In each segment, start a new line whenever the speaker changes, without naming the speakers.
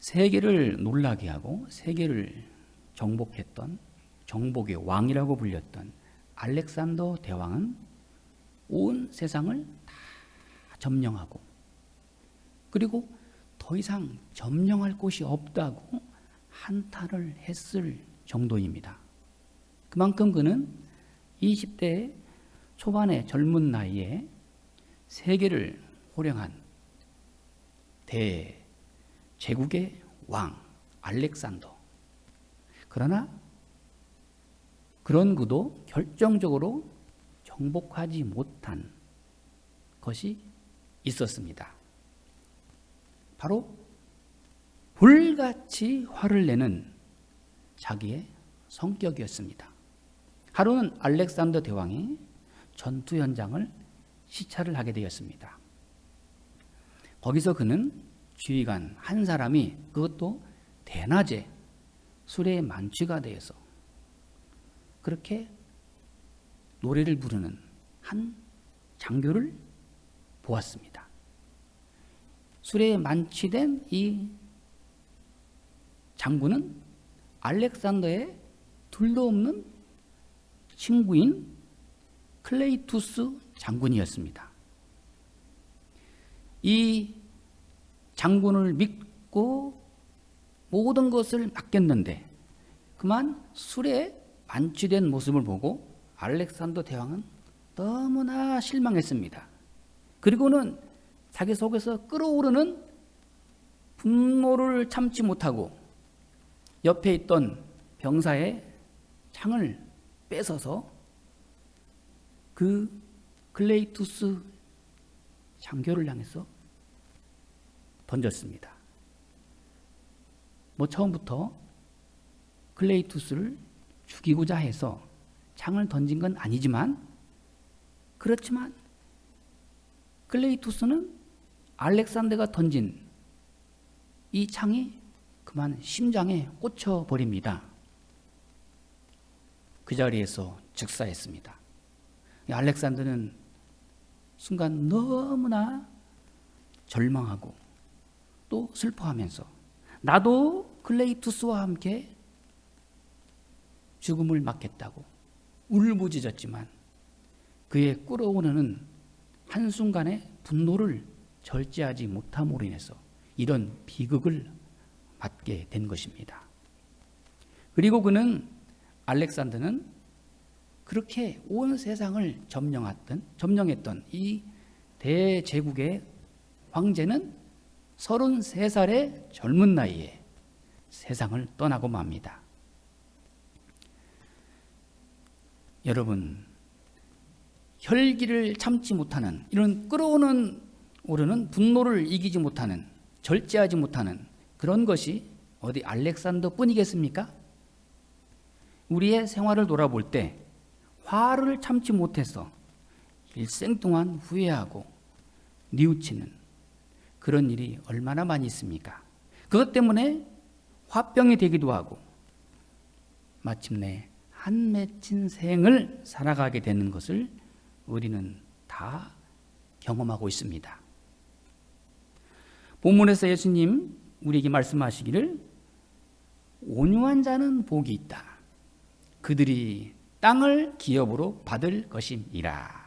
세계를 놀라게 하고 세계를 정복했던 정복의 왕이라고 불렸던 알렉산더 대왕은 온 세상을 다 점령하고 그리고 더 이상 점령할 곳이 없다고 한탄을 했을 정도입니다. 그만큼 그는 20대 초반의 젊은 나이에 세계를 호령한 제국의 왕 알렉산더. 그러나 그런 그도 결정적으로 정복하지 못한 것이 있었습니다. 바로 불같이 화를 내는 자기의 성격이었습니다. 하루는 알렉산더 대왕이 전투 현장을 시찰을 하게 되었습니다. 거기서 그는 지휘관 한 사람이 그것도 대낮에 술에 만취가 되어서 그렇게 노래를 부르는 한 장교를 보았습니다. 술에 만취된 이 장군은 알렉산더의 둘도 없는 친구인 클레이투스 장군이었습니다. 이 장군을 믿고 모든 것을 맡겼는데 그만 술에 만취된 모습을 보고 알렉산더 대왕은 너무나 실망했습니다. 그리고는 자기 속에서 끓어오르는 분노를 참지 못하고 옆에 있던 병사의 창을 뺏어서 그 클레이투스 장교를 향해서 던졌습니다. 처음부터 클레이투스를 죽이고자 해서 창을 던진 건 아니지만 그렇지만 클레이투스는 알렉산더가 던진 이 창이 그만 심장에 꽂혀 버립니다. 그 자리에서 즉사했습니다. 알렉산더는 순간 너무나 절망하고 또 슬퍼하면서 나도 클레이투스와 함께 죽음을 맞겠다고 울부짖었지만 그의 끓어오르는 한순간의 분노를 절제하지 못함으로 인해서 이런 비극을 맞게 된 것입니다. 그리고 알렉산더는 그렇게 온 세상을 점령했던 이 대제국의 황제는 33살의 젊은 나이에 세상을 떠나고 맙니다. 여러분, 혈기를 참지 못하는 이런 끓어오르는 분노를 이기지 못하는 절제하지 못하는 그런 것이 어디 알렉산더 뿐이겠습니까? 우리의 생활을 돌아볼 때 화를 참지 못해서 일생 동안 후회하고 뉘우치는 그런 일이 얼마나 많이 있습니까? 그것 때문에 화병이 되기도 하고 마침내 한 맺힌 생을 살아가게 되는 것을 우리는 다 경험하고 있습니다. 본문에서 예수님 우리에게 말씀하시기를 온유한 자는 복이 있다. 그들이 땅을 기업으로 받을 것이니라.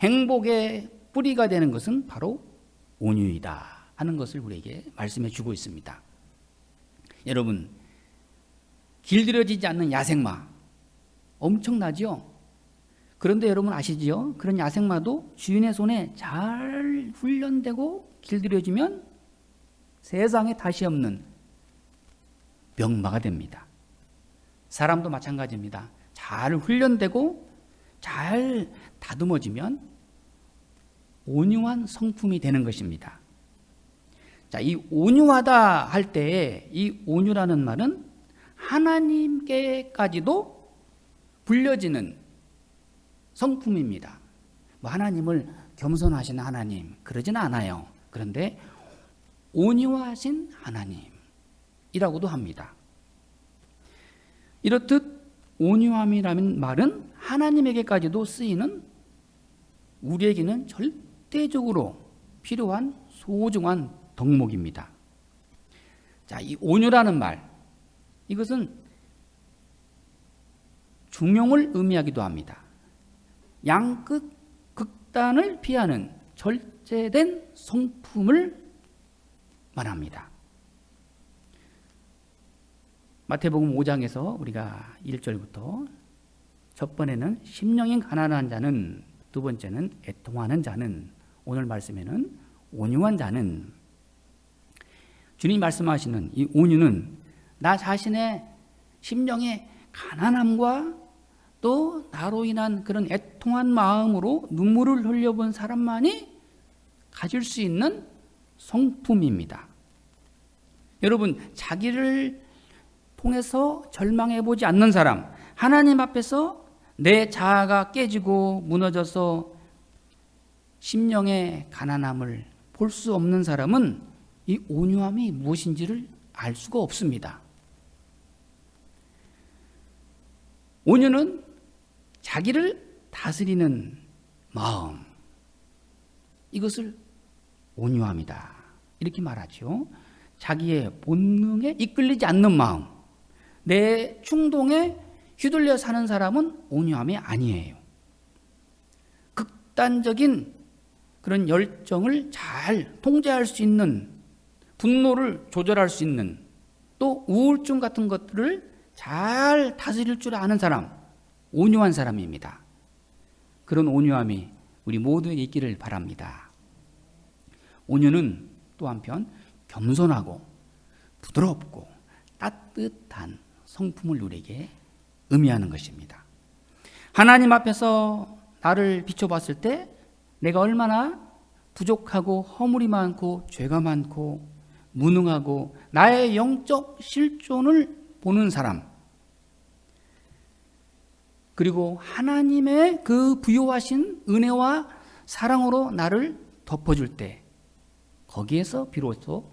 행복의 뿌리가 되는 것은 바로 온유이다 하는 것을 우리에게 말씀해 주고 있습니다. 여러분, 길들여지지 않는 야생마 엄청나죠? 그런데 여러분 아시지요? 그런 야생마도 주인의 손에 잘 훈련되고 길들여지면 세상에 다시 없는 명마가 됩니다. 사람도 마찬가지입니다. 잘 훈련되고 잘 다듬어지면 온유한 성품이 되는 것입니다. 자, 이 온유하다 할 때에 이 온유라는 말은 하나님께까지도 불려지는 성품입니다. 하나님을 겸손하신 하나님 그러진 않아요. 그런데 온유하신 하나님이라고도 합니다. 이렇듯 온유함이라는 말은 하나님에게까지도 쓰이는 우리에게는 절대적으로 필요한 소중한 덕목입니다. 자, 이 온유라는 말, 이것은 중용을 의미하기도 합니다. 양극 극단을 피하는 절제된 성품을 말합니다. 마태복음 5장에서 우리가 1절부터 첫 번에는 심령이 가난한 자는, 두 번째는 애통하는 자는, 오늘 말씀에는 온유한 자는, 주님이 말씀하시는 이 온유는 나 자신의 심령의 가난함과 또 나로 인한 그런 애통한 마음으로 눈물을 흘려본 사람만이 가질 수 있는 성품입니다. 여러분, 자기를 통해서 절망해보지 않는 사람, 하나님 앞에서 내 자아가 깨지고 무너져서 심령의 가난함을 볼 수 없는 사람은 이 온유함이 무엇인지를 알 수가 없습니다. 온유는 자기를 다스리는 마음, 이것을 온유함이다, 이렇게 말하죠. 자기의 본능에 이끌리지 않는 마음, 내 충동에 휘둘려 사는 사람은 온유함이 아니에요. 극단적인 그런 열정을 잘 통제할 수 있는, 분노를 조절할 수 있는, 또 우울증 같은 것들을 잘 다스릴 줄 아는 사람, 온유한 사람입니다. 그런 온유함이 우리 모두에게 있기를 바랍니다. 온유는 또 한편 겸손하고 부드럽고 따뜻한 성품을 우리에게 의미하는 것입니다. 하나님 앞에서 나를 비춰봤을 때 내가 얼마나 부족하고 허물이 많고 죄가 많고 무능하고 나의 영적 실존을 보는 사람, 그리고 하나님의 그 부요하신 은혜와 사랑으로 나를 덮어줄 때 거기에서 비로소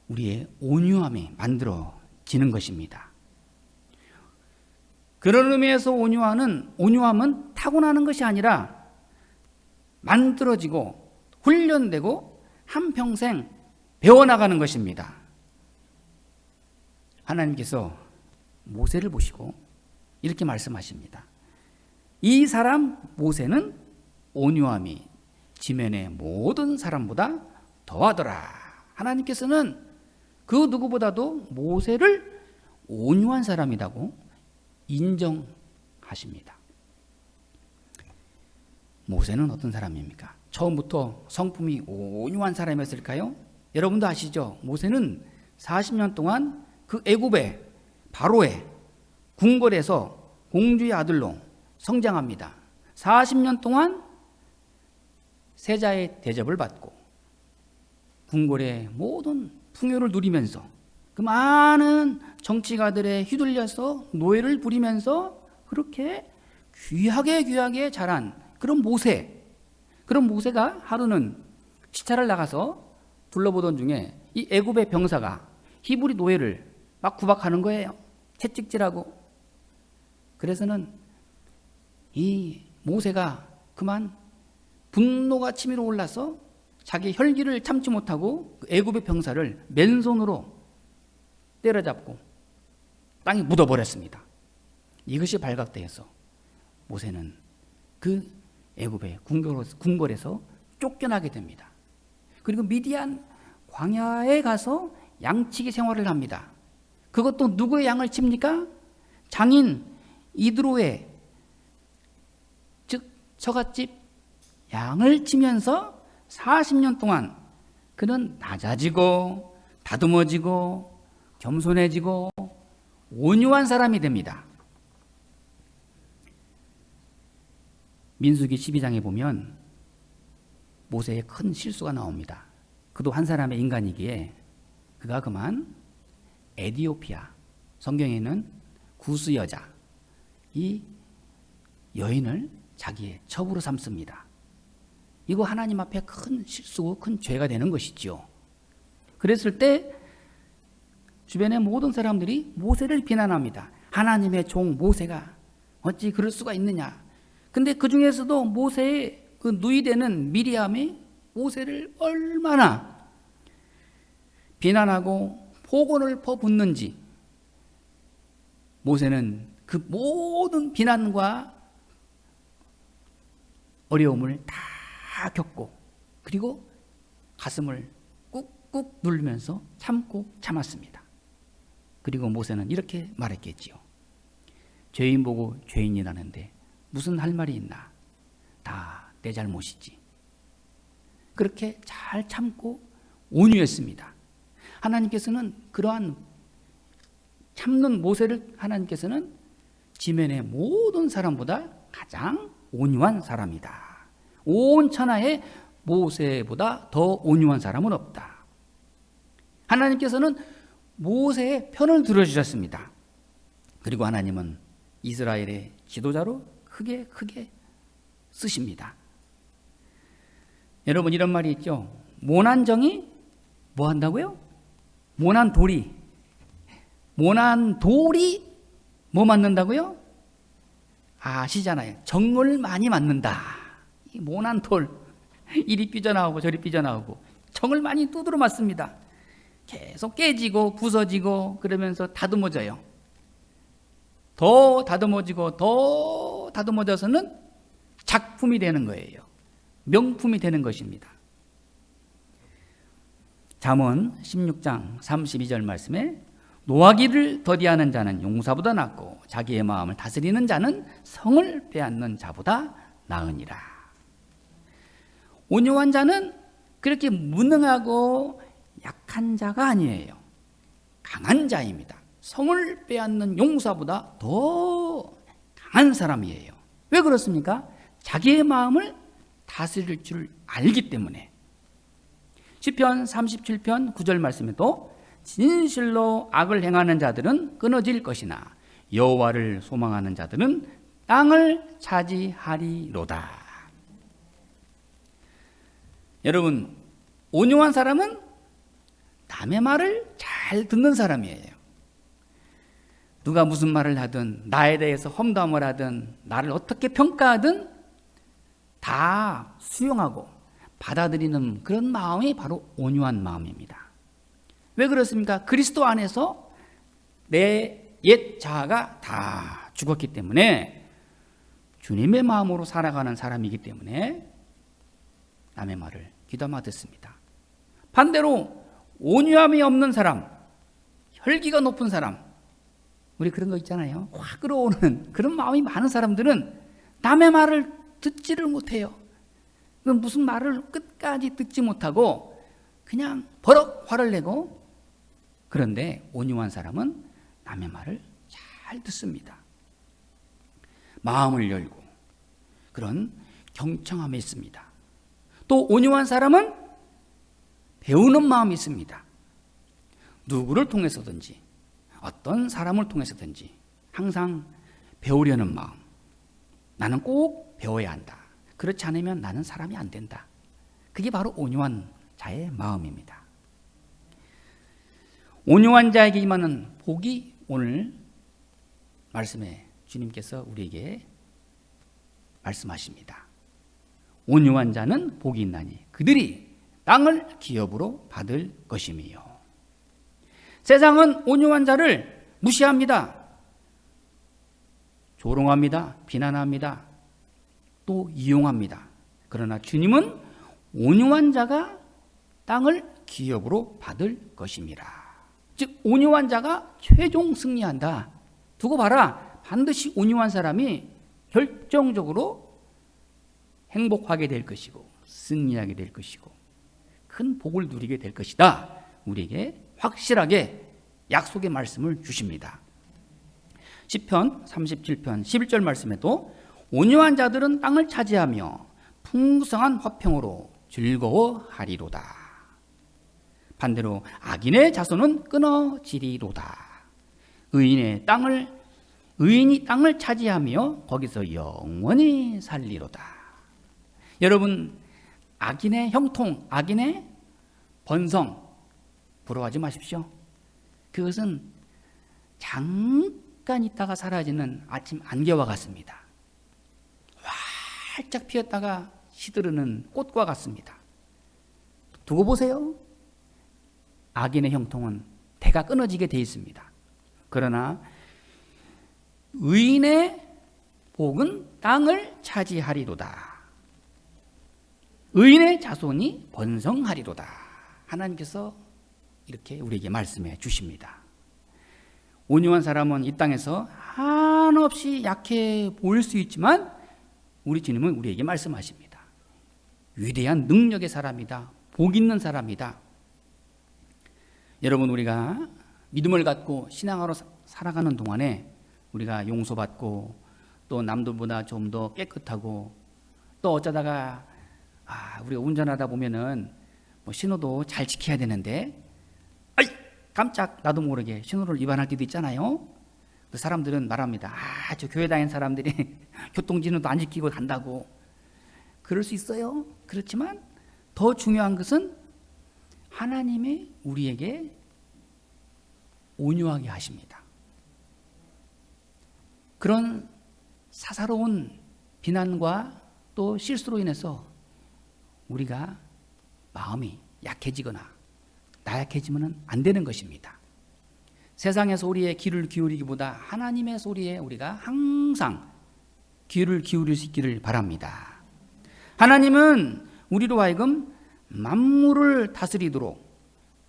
우리의 온유함이 만들어지는 것입니다. 그런 의미에서 온유함은 타고나는 것이 아니라 만들어지고 훈련되고 한평생 배워나가는 것입니다. 하나님께서 모세를 보시고 이렇게 말씀하십니다. 이 사람 모세는 온유함이 지면의 모든 사람보다 더하더라. 하나님께서는 그 누구보다도 모세를 온유한 사람이라고 인정하십니다. 모세는 어떤 사람입니까? 처음부터 성품이 온유한 사람이었을까요? 여러분도 아시죠? 모세는 40년 동안 그 애굽의 바로의 궁궐에서 공주의 아들로 성장합니다. 40년 동안 세자의 대접을 받고 궁궐의 모든 풍요를 누리면서 그 많은 정치가들에 휘둘려서 노예를 부리면서 그렇게 귀하게 자란 그런 모세, 그런 모세가 하루는 시차를 나가서 둘러보던 중에 이 애굽의 병사가 히브리 노예를 막 구박하는 거예요. 채찍질하고. 그래서는 이 모세가 그만 분노가 치밀어 올라서 자기 혈기를 참지 못하고 그 애굽의 병사를 맨손으로 때려잡고 땅에 묻어버렸습니다. 이것이 발각되어서 모세는 그 애굽의 궁궐에서 쫓겨나게 됩니다. 그리고 미디안 광야에 가서 양치기 생활을 합니다. 그것도 누구의 양을 칩니까? 장인 이드로의, 즉 처갓집 양을 치면서 40년 동안 그는 낮아지고 다듬어지고 겸손해지고 온유한 사람이 됩니다. 민수기 12장에 보면 모세의 큰 실수가 나옵니다. 그도 한 사람의 인간이기에 그가 그만 에디오피아, 성경에는 구스 여자, 이 여인을 자기의 첩으로 삼습니다. 이거 하나님 앞에 큰 실수고 큰 죄가 되는 것이죠. 그랬을 때 주변의 모든 사람들이 모세를 비난합니다. 하나님의 종 모세가 어찌 그럴 수가 있느냐. 근데 그 중에서도 모세의 그 누이되는 미리암이 모세를 얼마나 비난하고 폭언을 퍼붓는지 모세는 그 모든 비난과 어려움을 다 겪고 그리고 가슴을 꾹꾹 누르면서 참고 참았습니다. 그리고 모세는 이렇게 말했겠지요. 죄인 보고 죄인이라는데 무슨 할 말이 있나? 다 내 잘못이지. 그렇게 잘 참고 온유했습니다. 하나님께서는 그러한 참는 모세를 하나님께서는 지면의 모든 사람보다 가장 온유한 사람이다. 온 천하에 모세보다 더 온유한 사람은 없다. 하나님께서는 모세의 편을 들어주셨습니다. 그리고 하나님은 이스라엘의 지도자로 크게 쓰십니다. 여러분 이런 말이 있죠. 모난 정이 뭐 한다고요? 모난 돌이 뭐 맞는다고요? 아시잖아요. 정을 많이 맞는다. 이 모난 돌 이리 삐져나오고 저리 삐져나오고 정을 많이 두드려 맞습니다. 계속 깨지고 부서지고 그러면서 다듬어져요. 더 다듬어지고 더 다듬어져서는 작품이 되는 거예요. 명품이 되는 것입니다. 잠언 16장 32절 말씀에 노하기를 더디하는 자는 용사보다 낫고 자기의 마음을 다스리는 자는 성을 빼앗는 자보다 나으니라. 온유한 자는 그렇게 무능하고 약한 자가 아니에요. 강한 자입니다. 성을 빼앗는 용사보다 더 강한 사람이에요. 왜 그렇습니까? 자기의 마음을 다스릴 줄 알기 때문에. 시편 37편 9절 말씀에도 진실로 악을 행하는 자들은 끊어질 것이나 여호와를 소망하는 자들은 땅을 차지하리로다. 여러분, 온유한 사람은 남의 말을 잘 듣는 사람이에요. 누가 무슨 말을 하든 나에 대해서 험담을 하든 나를 어떻게 평가하든 다 수용하고 받아들이는 그런 마음이 바로 온유한 마음입니다. 왜 그렇습니까? 그리스도 안에서 내 옛 자아가 다 죽었기 때문에 주님의 마음으로 살아가는 사람이기 때문에 남의 말을 귀담아 듣습니다. 반대로 온유함이 없는 사람, 혈기가 높은 사람, 우리 그런 거 있잖아요. 확 끌어오는 그런 마음이 많은 사람들은 남의 말을 듣지를 못해요. 무슨 말을 끝까지 듣지 못하고 그냥 버럭 화를 내고, 그런데 온유한 사람은 남의 말을 잘 듣습니다. 마음을 열고 그런 경청함이 있습니다. 또 온유한 사람은 배우는 마음이 있습니다. 누구를 통해서든지 어떤 사람을 통해서든지 항상 배우려는 마음. 나는 꼭 배워야 한다. 그렇지 않으면 나는 사람이 안 된다. 그게 바로 온유한 자의 마음입니다. 온유한 자에게 임하는 복이 오늘 말씀에 주님께서 우리에게 말씀하십니다. 온유한 자는 복이 있나니 그들이 땅을 기업으로 받을 것임이요. 세상은 온유한 자를 무시합니다. 조롱합니다. 비난합니다. 또 이용합니다. 그러나 주님은 온유한 자가 땅을 기업으로 받을 것임이라. 즉 온유한 자가 최종 승리한다. 두고 봐라. 반드시 온유한 사람이 결정적으로 행복하게 될 것이고 승리하게 될 것이고 큰 복을 누리게 될 것이다. 우리에게 확실하게 약속의 말씀을 주십니다. 시편 37편 11절 말씀에도 온유한 자들은 땅을 차지하며 풍성한 화평으로 즐거워하리로다. 반대로 악인의 자손은 끊어지리로다. 의인이 땅을 차지하며 거기서 영원히 살리로다. 여러분, 악인의 형통, 악인의 번성 부러워하지 마십시오. 그것은 잠깐 있다가 사라지는 아침 안개와 같습니다. 활짝 피었다가 시드르는 꽃과 같습니다. 두고 보세요. 악인의 형통은 대가 끊어지게 돼 있습니다. 그러나 의인의 복은 땅을 차지하리로다. 의인의 자손이 번성하리로다. 하나님께서 이렇게 우리에게 말씀해 주십니다. 온유한 사람은 이 땅에서 한없이 약해 보일 수 있지만 우리 주님은 우리에게 말씀하십니다. 위대한 능력의 사람이다. 복 있는 사람이다. 여러분, 우리가 믿음을 갖고 신앙으로 살아가는 동안에 우리가 용서받고 또 남들보다 좀 더 깨끗하고 또 어쩌다가 우리가 운전하다 보면은 뭐 신호도 잘 지켜야 되는데 아이 깜짝 나도 모르게 신호를 위반할 때도 있잖아요. 그 사람들은 말합니다. 저 교회 다니는 사람들이 교통신호도 안 지키고 간다고. 그럴 수 있어요. 그렇지만 더 중요한 것은 하나님이 우리에게 온유하게 하십니다. 그런 사사로운 비난과 또 실수로 인해서 우리가 마음이 약해지거나 나약해지면 안 되는 것입니다. 세상의 소리에 귀를 기울이기보다 하나님의 소리에 우리가 항상 귀를 기울일 수 있기를 바랍니다. 하나님은 우리로 하여금 만물을 다스리도록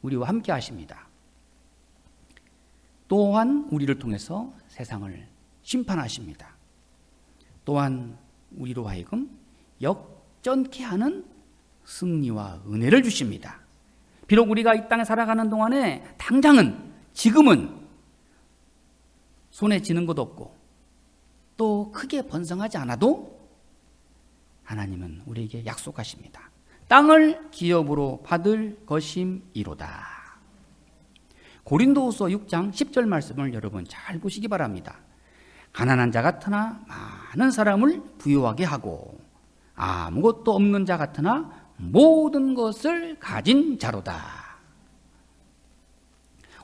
우리와 함께 하십니다. 또한 우리를 통해서 세상을 심판하십니다. 또한 우리로 하여금 역전케 하는 승리와 은혜를 주십니다. 비록 우리가 이 땅에 살아가는 동안에 당장은 지금은 손에 쥐는 것도 없고 또 크게 번성하지 않아도 하나님은 우리에게 약속하십니다. 땅을 기업으로 받을 것임이로다. 고린도후서 6장 10절 말씀을 여러분 잘 보시기 바랍니다. 가난한 자 같으나 많은 사람을 부유하게 하고 아무것도 없는 자 같으나 모든 것을 가진 자로다.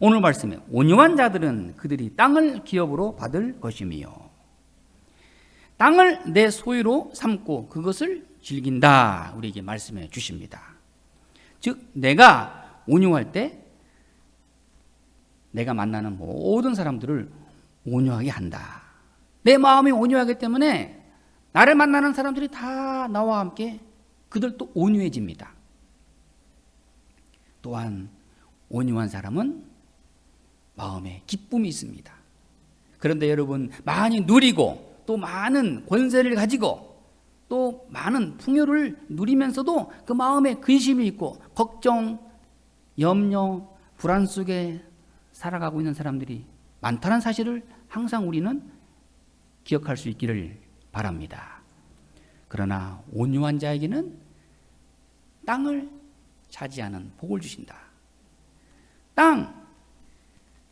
오늘 말씀에 온유한 자들은 그들이 땅을 기업으로 받을 것이며 땅을 내 소유로 삼고 그것을 즐긴다. 우리에게 말씀해 주십니다. 즉 내가 온유할 때 내가 만나는 모든 사람들을 온유하게 한다. 내 마음이 온유하기 때문에 나를 만나는 사람들이 다 나와 함께 그들도 온유해집니다. 또한 온유한 사람은 마음에 기쁨이 있습니다. 그런데 여러분 많이 누리고 또 많은 권세를 가지고 또 많은 풍요를 누리면서도 그 마음에 근심이 있고 걱정, 염려, 불안 속에 살아가고 있는 사람들이 많다는 사실을 항상 우리는 기억할 수 있기를 바랍니다. 그러나 온유한 자에게는 땅을 차지하는 복을 주신다. 땅,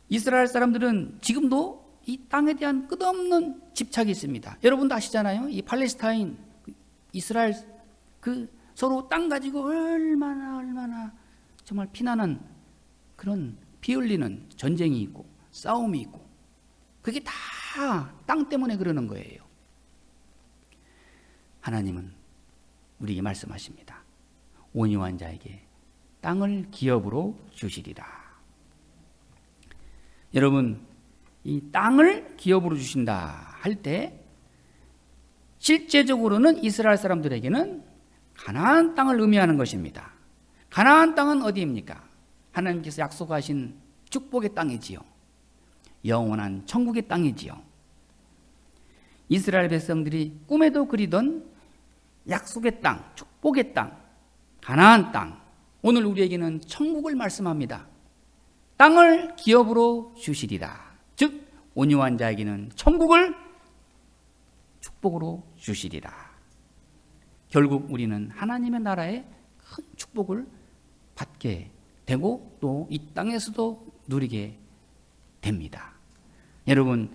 이스라엘 사람들은 지금도 이 땅에 대한 끝없는 집착이 있습니다. 여러분도 아시잖아요. 이 팔레스타인, 이스라엘 그 서로 땅 가지고 얼마나 정말 피나는 그런 피 흘리는 전쟁이 있고 싸움이 있고 그게 다 땅 때문에 그러는 거예요. 하나님은 우리에게 말씀하십니다. 온유한 자에게 땅을 기업으로 주시리라. 여러분, 이 땅을 기업으로 주신다 할 때 실제적으로는 이스라엘 사람들에게는 가나안 땅을 의미하는 것입니다. 가나안 땅은 어디입니까? 하나님께서 약속하신 축복의 땅이지요. 영원한 천국의 땅이지요. 이스라엘 백성들이 꿈에도 그리던 약속의 땅, 축복의 땅, 가나안 땅. 오늘 우리에게는 천국을 말씀합니다. 땅을 기업으로 주시리라. 즉 온유한 자에게는 천국을 축복으로 주시리라. 결국 우리는 하나님의 나라의 큰 축복을 받게 되고 또 이 땅에서도 누리게 됩니다. 여러분,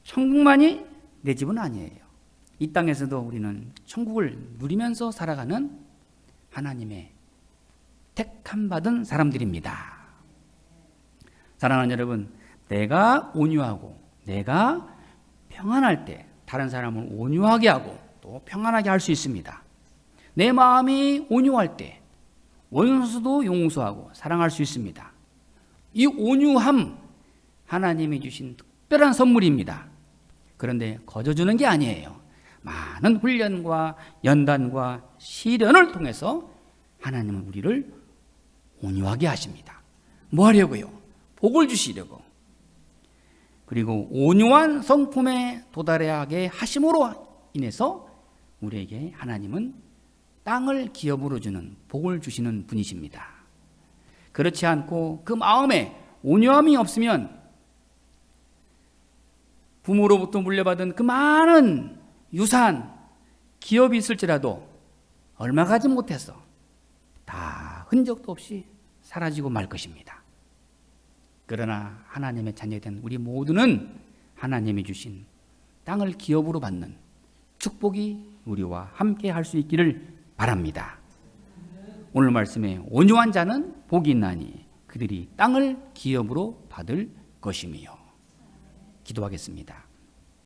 천국만이 내 집은 아니에요. 이 땅에서도 우리는 천국을 누리면서 살아가는 하나님의 택함 받은 사람들입니다. 사랑하는 여러분, 내가 온유하고 내가 평안할 때 다른 사람을 온유하게 하고 또 평안하게 할 수 있습니다. 내 마음이 온유할 때 원수도 용서하고 사랑할 수 있습니다. 이 온유함, 하나님이 주신 특별한 선물입니다. 그런데 거저 주는 게 아니에요. 많은 훈련과 연단과 시련을 통해서 하나님은 우리를 온유하게 하십니다. 뭐 하려고요? 복을 주시려고. 그리고 온유한 성품에 도달하게 하심으로 인해서 우리에게 하나님은 땅을 기업으로 주는 복을 주시는 분이십니다. 그렇지 않고 그 마음에 온유함이 없으면 부모로부터 물려받은 그 많은 유산, 기업이 있을지라도 얼마 가지 못해서 다 흔적도 없이 사라지고 말 것입니다. 그러나 하나님의 자녀된 우리 모두는 하나님이 주신 땅을 기업으로 받는 축복이 우리와 함께 할 수 있기를 바랍니다. 오늘 말씀에 온유한 자는 복이 있나니 그들이 땅을 기업으로 받을 것이며. 기도하겠습니다.